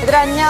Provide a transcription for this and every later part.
얘들아 안녕.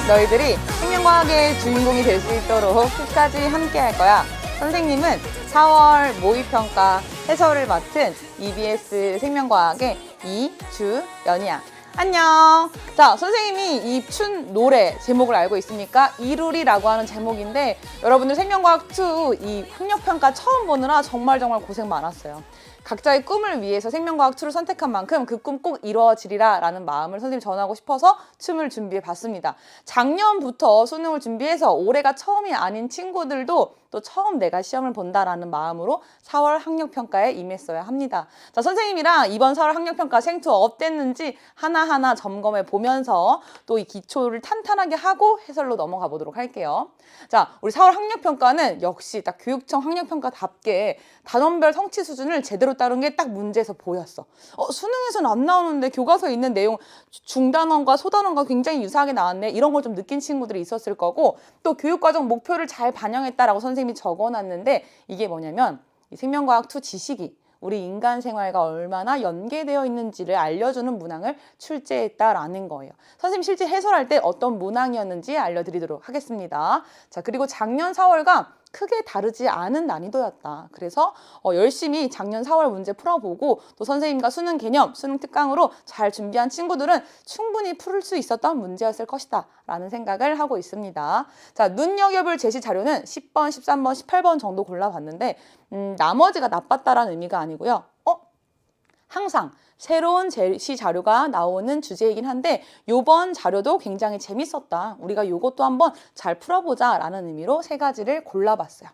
너희들이 생명과학의 주인공이 될 수 있도록 끝까지 함께 할 거야. 선생님은 4월 모의평가 해설을 맡은 EBS 생명과학의 이주연이야. 안녕. 자, 선생님이 이 춘 노래 제목을 알고 있습니까? 이루리라고 하는 제목인데 여러분들 생명과학2 이 학력평가 처음 보느라 정말 고생 많았어요. 각자의 꿈을 위해서 생명과학2를 선택한 만큼 그 꿈 꼭 이루어지리라 라는 마음을 선생님 전하고 싶어서 춤을 준비해 봤습니다. 작년부터 수능을 준비해서 올해가 처음이 아닌 친구들도 또 처음 내가 시험을 본다라는 마음으로 4월 학력평가에 임했어야 합니다. 자, 선생님이랑 이번 4월 학력평가 생투 어땠는지 하나하나 점검해 보면서 또 이 기초를 탄탄하게 하고 해설로 넘어가 보도록 할게요. 자, 우리 4월 학력평가는 역시 딱 교육청 학력평가답게 단원별 성취 수준을 제대로 따른 게 딱 문제에서 보였어. 수능에서는 안 나오는데 교과서에 있는 내용 중단원과 소단원과 굉장히 유사하게 나왔네. 이런 걸 좀 느낀 친구들이 있었을 거고 또 교육과정 목표를 잘 반영했다라고 선생님이 적어놨는데 이게 뭐냐면 이 생명과학2 지식이 우리 인간 생활과 얼마나 연계되어 있는지를 알려주는 문항을 출제했다라는 거예요. 선생님 실제 해설할 때 어떤 문항이었는지 알려드리도록 하겠습니다. 자, 그리고 작년 4월과 크게 다르지 않은 난이도였다. 그래서 열심히 작년 4월 문제 풀어보고 또 선생님과 수능 개념, 수능 특강으로 잘 준비한 친구들은 충분히 풀 수 있었던 문제였을 것이다 라는 생각을 하고 있습니다. 자, 눈여겨볼 제시 자료는 10번, 13번, 18번 정도 골라봤는데 나머지가 나빴다라는 의미가 아니고요. 항상 새로운 제시 자료가 나오는 주제이긴 한데 요번 자료도 굉장히 재밌었다. 우리가 요것도 한번 잘 풀어보자 라는 의미로 세 가지를 골라봤어요.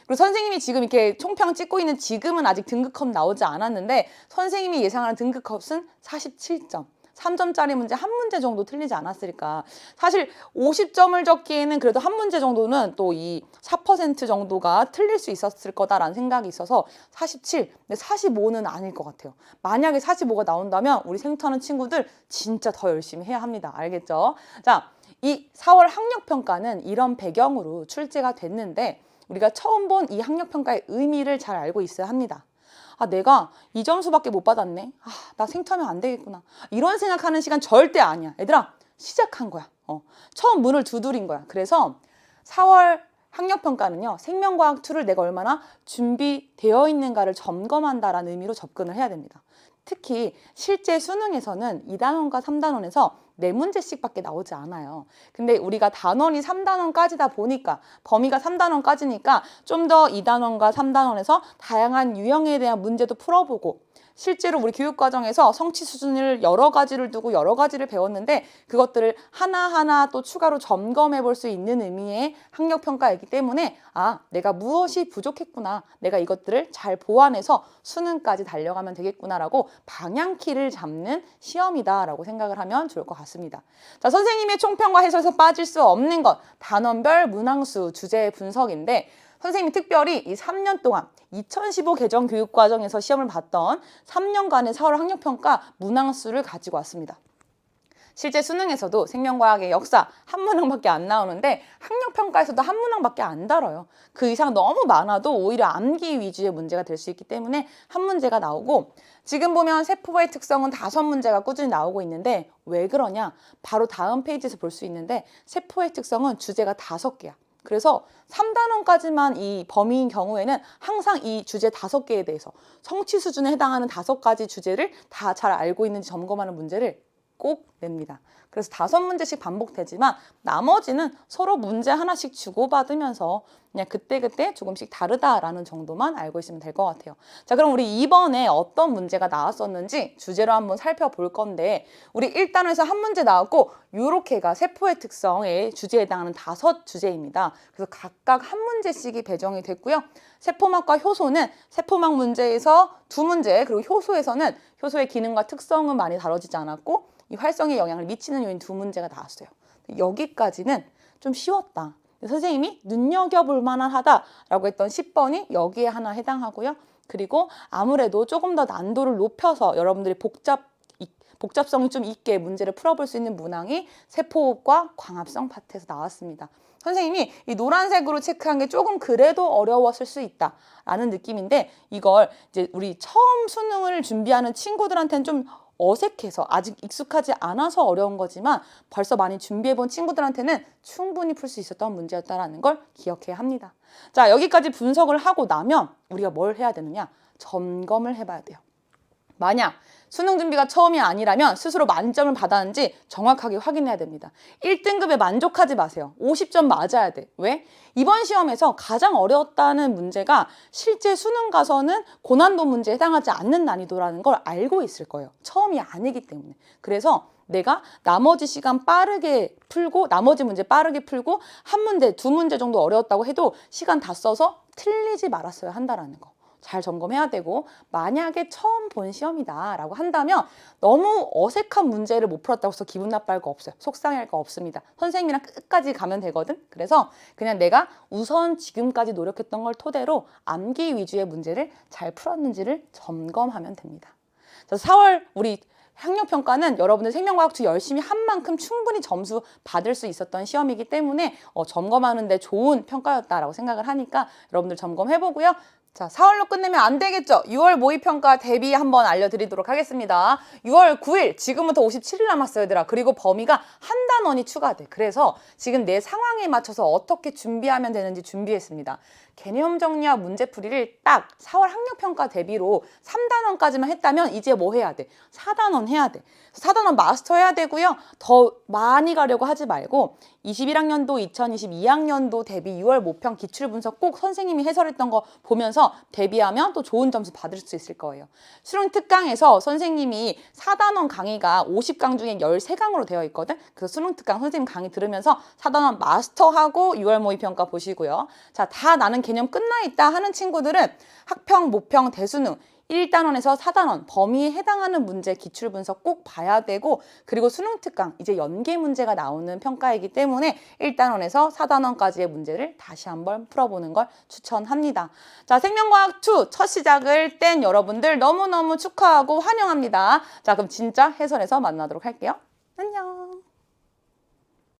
그리고 선생님이 지금 이렇게 총평 찍고 있는 지금은 아직 등급컷 나오지 않았는데 선생님이 예상하는 등급컷은 47점. 3점짜리 문제 한 문제 정도 틀리지 않았을까. 사실 50점을 적기에는 그래도 한 문제 정도는 또 이 4% 정도가 틀릴 수 있었을 거다라는 생각이 있어서 47, 근데 45는 아닐 것 같아요. 만약에 45가 나온다면 우리 생투하는 친구들 진짜 더 열심히 해야 합니다. 알겠죠? 자, 이 4월 학력평가는 이런 배경으로 출제가 됐는데 우리가 처음 본 이 학력평가의 의미를 잘 알고 있어야 합니다. 내가 이 점수밖에 못 받았네. 나 생투하면 안 되겠구나. 이런 생각하는 시간 절대 아니야. 얘들아, 시작한 거야. 처음 문을 두드린 거야. 그래서 4월 학력평가는요. 생명과학2를 내가 얼마나 준비되어 있는가를 점검한다라는 의미로 접근을 해야 됩니다. 특히 실제 수능에서는 2단원과 3단원에서 4문제씩밖에 나오지 않아요. 근데 우리가 단원이 3단원까지다 보니까 범위가 3단원까지니까 좀 더 2단원과 3단원에서 다양한 유형에 대한 문제도 풀어보고 실제로 우리 교육과정에서 성취 수준을 여러 가지를 두고 여러 가지를 배웠는데 그것들을 하나하나 또 추가로 점검해 볼 수 있는 의미의 학력평가이기 때문에 내가 무엇이 부족했구나. 내가 이것들을 잘 보완해서 수능까지 달려가면 되겠구나라고 방향키를 잡는 시험이다라고 생각을 하면 좋을 것 같습니다. 자, 선생님의 총평과 해설에서 빠질 수 없는 것 단원별 문항수 주제 분석인데 선생님이 특별히 이 3년 동안 2015 개정 교육과정에서 시험을 봤던 3년간의 4월 학력평가 문항수를 가지고 왔습니다. 실제 수능에서도 생명과학의 역사 한 문항밖에 안 나오는데 학력평가에서도 한 문항밖에 안 다뤄요. 그 이상 너무 많아도 오히려 암기 위주의 문제가 될 수 있기 때문에 한 문제가 나오고 지금 보면 세포의 특성은 5문제가 꾸준히 나오고 있는데 왜 그러냐? 바로 다음 페이지에서 볼 수 있는데 세포의 특성은 주제가 5개야. 그래서 3단원까지만 이 범위인 경우에는 항상 이 주제 5개에 대해서 성취 수준에 해당하는 5가지 주제를 다 잘 알고 있는지 점검하는 문제를 꼭 냅니다. 그래서 5문제씩 반복되지만 나머지는 서로 문제 하나씩 주고받으면서 그냥 그때그때 조금씩 다르다라는 정도만 알고 있으면 될 것 같아요. 자, 그럼 우리 이번에 어떤 문제가 나왔었는지 주제로 한번 살펴볼 건데 우리 1단원에서 한 문제 나왔고 요렇게가 세포의 특성의 주제에 해당하는 5주제입니다. 그래서 각각 한 문제씩이 배정이 됐고요. 세포막과 효소는 세포막 문제에서 2문제 그리고 효소에서는 효소의 기능과 특성은 많이 다뤄지지 않았고 이 활성에 영향을 미치는 요인 2문제가 나왔어요. 여기까지는 좀 쉬웠다. 선생님이 눈여겨볼 만하다라고 했던 10번이 여기에 하나 해당하고요. 그리고 아무래도 조금 더 난도를 높여서 여러분들이 복잡성이 좀 있게 문제를 풀어볼 수 있는 문항이 세포과 광합성 파트에서 나왔습니다. 선생님이 이 노란색으로 체크한 게 조금 그래도 어려웠을 수 있다 라는 느낌인데, 이걸 이제 우리 처음 수능을 준비하는 친구들한테는 좀 어색해서 아직 익숙하지 않아서 어려운 거지만 벌써 많이 준비해본 친구들한테는 충분히 풀 수 있었던 문제였다는 걸 기억해야 합니다. 자, 여기까지 분석을 하고 나면 우리가 뭘 해야 되느냐? 점검을 해봐야 돼요. 만약 수능 준비가 처음이 아니라면 스스로 만점을 받았는지 정확하게 확인해야 됩니다. 1등급에 만족하지 마세요. 50점 맞아야 돼. 왜? 이번 시험에서 가장 어려웠다는 문제가 실제 수능 가서는 고난도 문제에 해당하지 않는 난이도라는 걸 알고 있을 거예요. 처음이 아니기 때문에. 그래서 내가 나머지 시간 빠르게 풀고, 나머지 문제 빠르게 풀고, 한 문제, 두 문제 정도 어려웠다고 해도 시간 다 써서 틀리지 말았어야 한다라는 거. 잘 점검해야 되고, 만약에 처음 본 시험이다 라고 한다면 너무 어색한 문제를 못 풀었다고 해서 기분 나빠할 거 없어요. 속상할 거 없습니다. 선생님이랑 끝까지 가면 되거든. 그래서 그냥 내가 우선 지금까지 노력했던 걸 토대로 암기 위주의 문제를 잘 풀었는지를 점검하면 됩니다. 4월 우리 학력평가는 여러분들 생명과학2 열심히 한 만큼 충분히 점수 받을 수 있었던 시험이기 때문에 점검하는 데 좋은 평가였다라고 생각을 하니까 여러분들 점검해보고요. 자, 4월로 끝내면 안 되겠죠? 6월 모의평가 대비 한번 알려드리도록 하겠습니다. 6월 9일, 지금부터 57일 남았어요, 얘들아. 그리고 범위가 한 단원이 추가돼. 그래서 지금 내 상황에 맞춰서 어떻게 준비하면 되는지 준비했습니다. 개념 정리와 문제풀이를 딱 4월 학력평가 대비로 3단원까지만 했다면 이제 뭐 해야 돼? 4단원 해야 돼. 4단원 마스터 해야 되고요. 더 많이 가려고 하지 말고 21학년도, 2022학년도 대비 6월 모평 기출분석 꼭 선생님이 해설했던 거 보면서 대비하면 또 좋은 점수 받을 수 있을 거예요. 수능 특강에서 선생님이 4단원 강의가 50강 중에 13강으로 되어 있거든. 그래서 수능 특강 선생님 강의 들으면서 4단원 마스터하고 6월 모의평가 보시고요. 자, 다 나는 개념 끝나 있다 하는 친구들은 학평, 모평, 대수능 1단원에서 4단원 범위에 해당하는 문제 기출 분석 꼭 봐야 되고, 그리고 수능 특강 이제 연계 문제가 나오는 평가이기 때문에 1단원에서 4단원까지의 문제를 다시 한번 풀어보는 걸 추천합니다. 자, 생명과학2 첫 시작을 뗀 여러분들 너무너무 축하하고 환영합니다. 자, 그럼 진짜 해설에서 만나도록 할게요. 안녕.